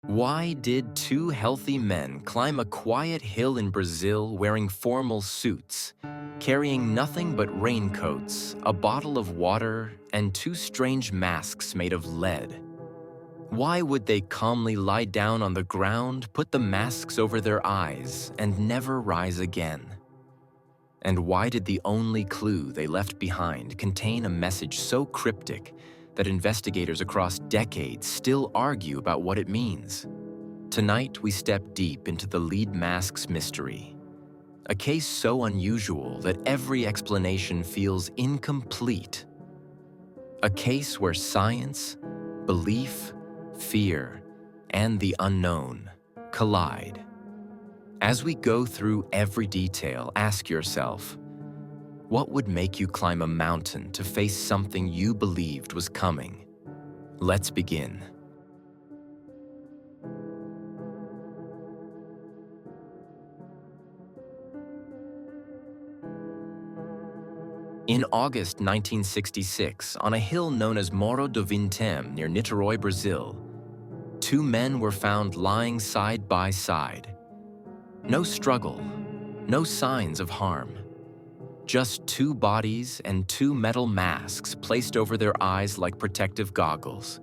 Why did two healthy men climb a quiet hill in Brazil wearing formal suits, carrying nothing but raincoats, a bottle of water, and two strange masks made of lead? Why would they calmly lie down on the ground, put the masks over their eyes, and never rise again? And why did the only clue they left behind contain a message so cryptic that investigators across decades still argue about what it means? Tonight, we step deep into the lead mask's mystery, a case so unusual that every explanation feels incomplete. A case where science, belief, fear, and the unknown collide. As we go through every detail, ask yourself, what would make you climb a mountain to face something you believed was coming? Let's begin. In August 1966, on a hill known as Morro do Vintém near Niterói, Brazil, two men were found lying side by side. No struggle, no signs of harm. Just two bodies and two metal masks placed over their eyes like protective goggles.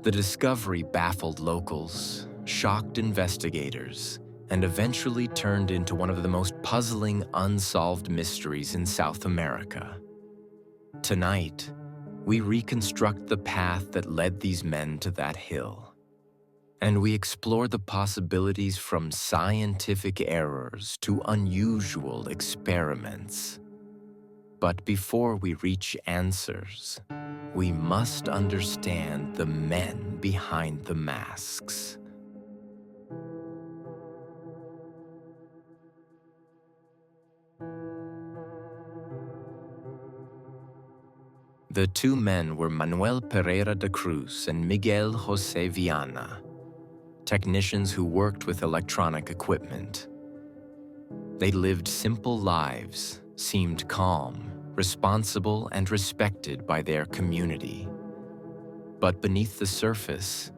The discovery baffled locals, shocked investigators, and eventually turned into one of the most puzzling unsolved mysteries in South America. Tonight, we reconstruct the path that led these men to that hill, and we explore the possibilities from scientific errors to unusual experiments. But before we reach answers, we must understand the men behind the masks. The two men were Manuel Pereira da Cruz and Miguel José Viana, technicians who worked with electronic equipment. They lived simple lives, seemed calm, responsible, and respected by their community. But beneath the surface,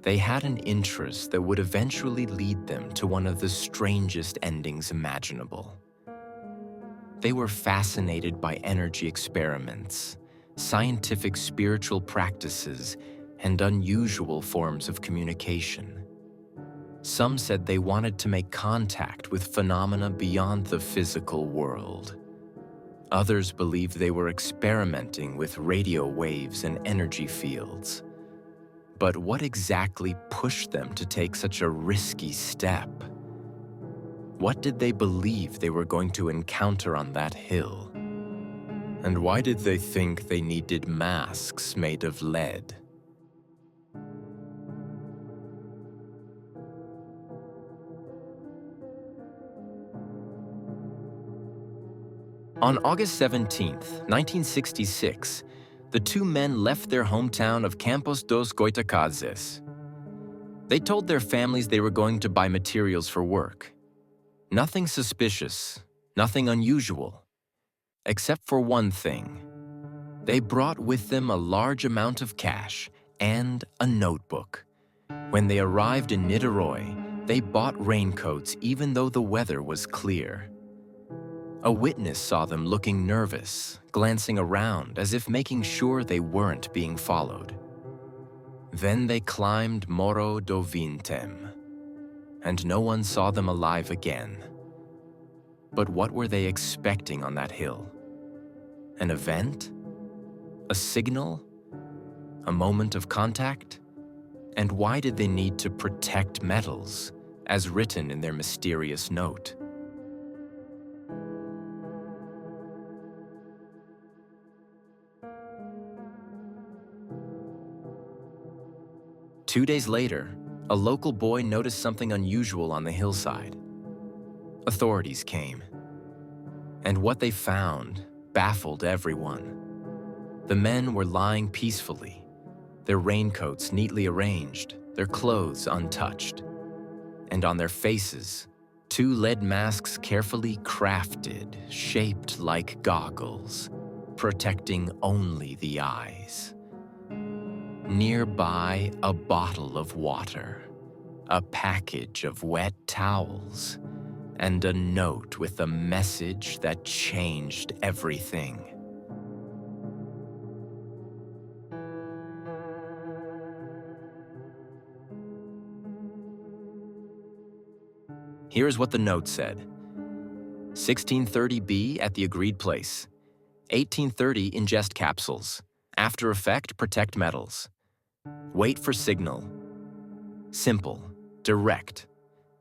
they had an interest that would eventually lead them to one of the strangest endings imaginable. They were fascinated by energy experiments, scientific spiritual practices, and unusual forms of communication. Some said they wanted to make contact with phenomena beyond the physical world. Others believed they were experimenting with radio waves and energy fields. But what exactly pushed them to take such a risky step? What did they believe they were going to encounter on that hill? And why did they think they needed masks made of lead? On August 17, 1966, the two men left their hometown of Campos dos Goitacazes. They told their families they were going to buy materials for work. Nothing suspicious, nothing unusual. Except for one thing. They brought with them a large amount of cash and a notebook. When they arrived in Niterói, they bought raincoats even though the weather was clear. A witness saw them looking nervous, glancing around as if making sure they weren't being followed. Then they climbed Morro do Vintém, and no one saw them alive again. But what were they expecting on that hill? An event? A signal? A moment of contact? And why did they need to protect metals, as written in their mysterious note? Two days later, a local boy noticed something unusual on the hillside. Authorities came, and what they found baffled everyone. The men were lying peacefully, their raincoats neatly arranged, their clothes untouched. And on their faces, two lead masks carefully crafted, shaped like goggles, protecting only the eyes. Nearby, a bottle of water, a package of wet towels, and a note with a message that changed everything. Here's what the note said. 1630B at the agreed place. 1830 ingest capsules. After effect, protect metals. Wait for signal. Simple, direct,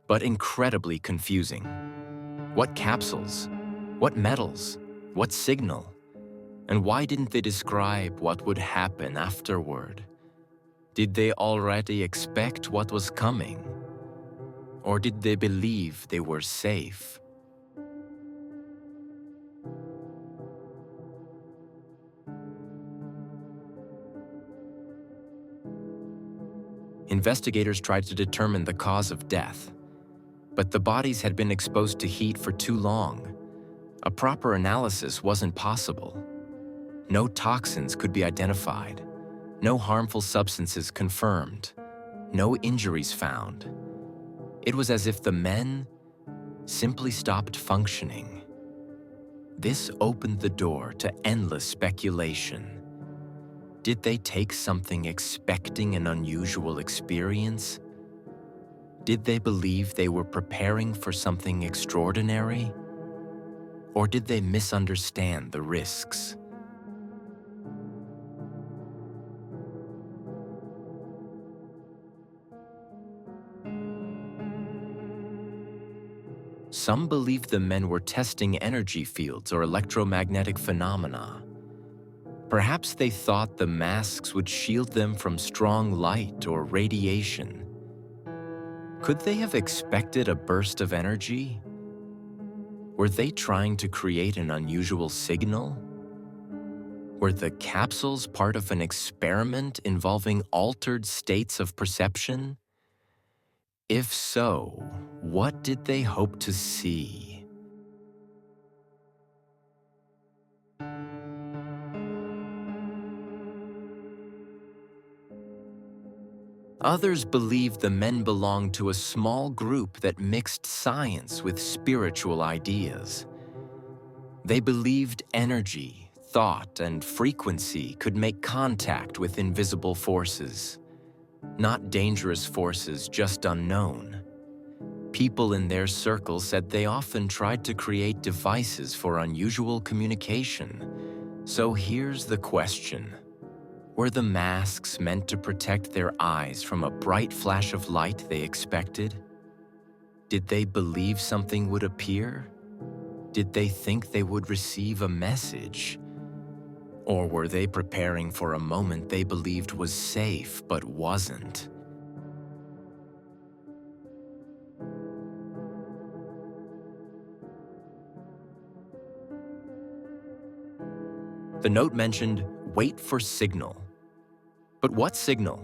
but incredibly confusing. What capsules? What metals? What signal? And why didn't they describe what would happen afterward? Did they already expect what was coming? Or did they believe they were safe? Investigators tried to determine the cause of death, but the bodies had been exposed to heat for too long. A proper analysis wasn't possible. No toxins could be identified, no harmful substances confirmed, no injuries found. It was as if the men simply stopped functioning. This opened the door to endless speculation. Did they take something expecting an unusual experience? Did they believe they were preparing for something extraordinary? Or did they misunderstand the risks? Some believed the men were testing energy fields or electromagnetic phenomena. Perhaps they thought the masks would shield them from strong light or radiation. Could they have expected a burst of energy? Were they trying to create an unusual signal? Were the capsules part of an experiment involving altered states of perception? If so, what did they hope to see? Others believed the men belonged to a small group that mixed science with spiritual ideas. They believed energy, thought, and frequency could make contact with invisible forces. Not dangerous forces, just unknown. People in their circle said they often tried to create devices for unusual communication. So here's the question. Were the masks meant to protect their eyes from a bright flash of light they expected? Did they believe something would appear? Did they think they would receive a message? Or were they preparing for a moment they believed was safe but wasn't? The note mentioned, wait for signal. But what signal?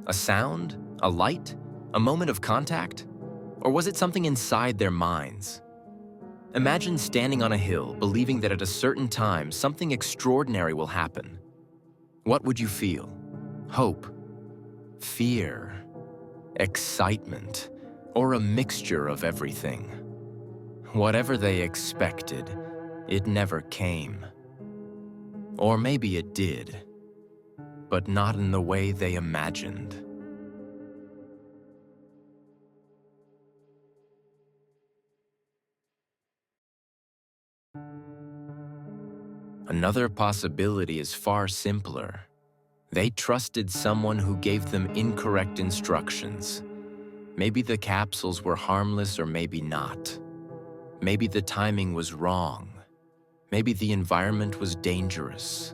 A sound? A light? A moment of contact? Or was it something inside their minds? Imagine standing on a hill, believing that at a certain time, something extraordinary will happen. What would you feel? Hope? Fear? Excitement? Or a mixture of everything? Whatever they expected, it never came. Or maybe it did, but not in the way they imagined. Another possibility is far simpler. They trusted someone who gave them incorrect instructions. Maybe the capsules were harmless or maybe not. Maybe the timing was wrong. Maybe the environment was dangerous.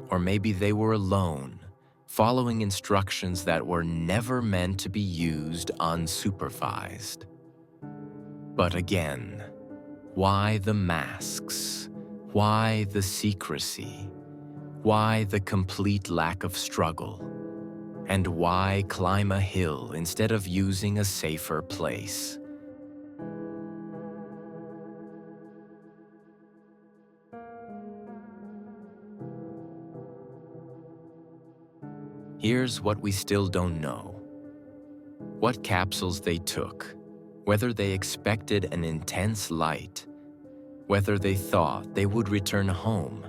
Or maybe they were alone, following instructions that were never meant to be used unsupervised. But again, why the masks? Why the secrecy? Why the complete lack of struggle? And why climb a hill instead of using a safer place? Here's what we still don't know. what capsules they took, whether they expected an intense light, whether they thought they would return home,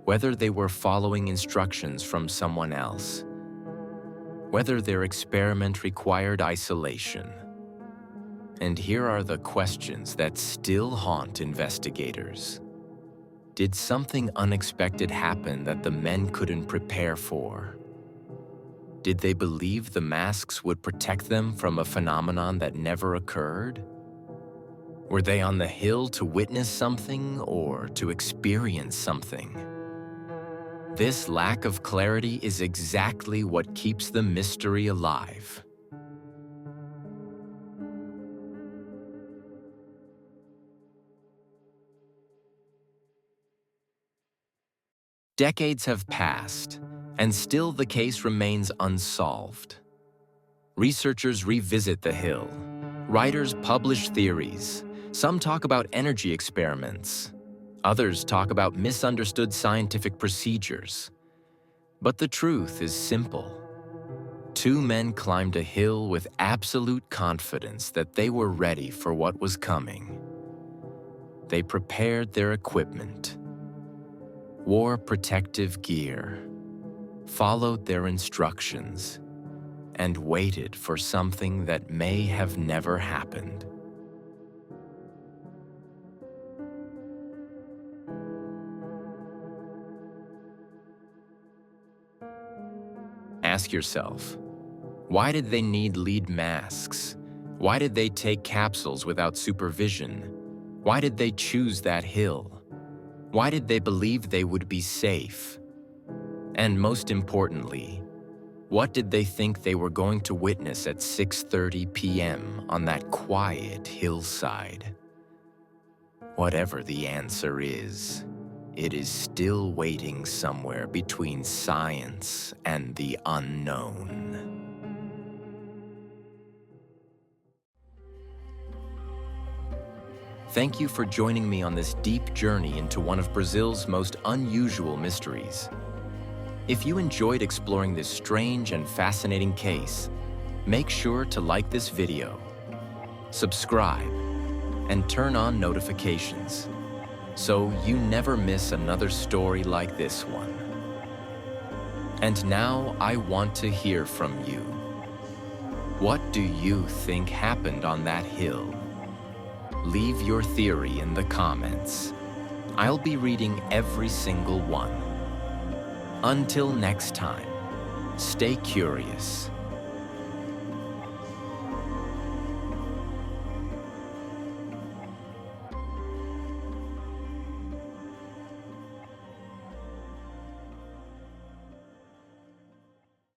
whether they were following instructions from someone else, whether their experiment required isolation. And here are the questions that still haunt investigators. Did something unexpected happen that the men couldn't prepare for? Did they believe the masks would protect them from a phenomenon that never occurred? Were they on the hill to witness something or to experience something? This lack of clarity is exactly what keeps the mystery alive. Decades have passed, and still the case remains unsolved. Researchers revisit the hill. Writers publish theories. Some talk about energy experiments. Others talk about misunderstood scientific procedures. But the truth is simple. Two men climbed a hill with absolute confidence that they were ready for what was coming. They prepared their equipment, wore protective gear, followed their instructions, and waited for something that may have never happened. Ask yourself, why did they need lead masks? Why did they take capsules without supervision? Why did they choose that hill? Why did they believe they would be safe? And most importantly, what did they think they were going to witness at 6:30 p.m. on that quiet hillside? Whatever the answer is, it is still waiting somewhere between science and the unknown. Thank you for joining me on this deep journey into one of Brazil's most unusual mysteries. If you enjoyed exploring this strange and fascinating case, make sure to like this video, subscribe, and turn on notifications so you never miss another story like this one. And now I want to hear from you. What do you think happened on that hill? Leave your theory in the comments. I'll be reading every single one. Until next time, stay curious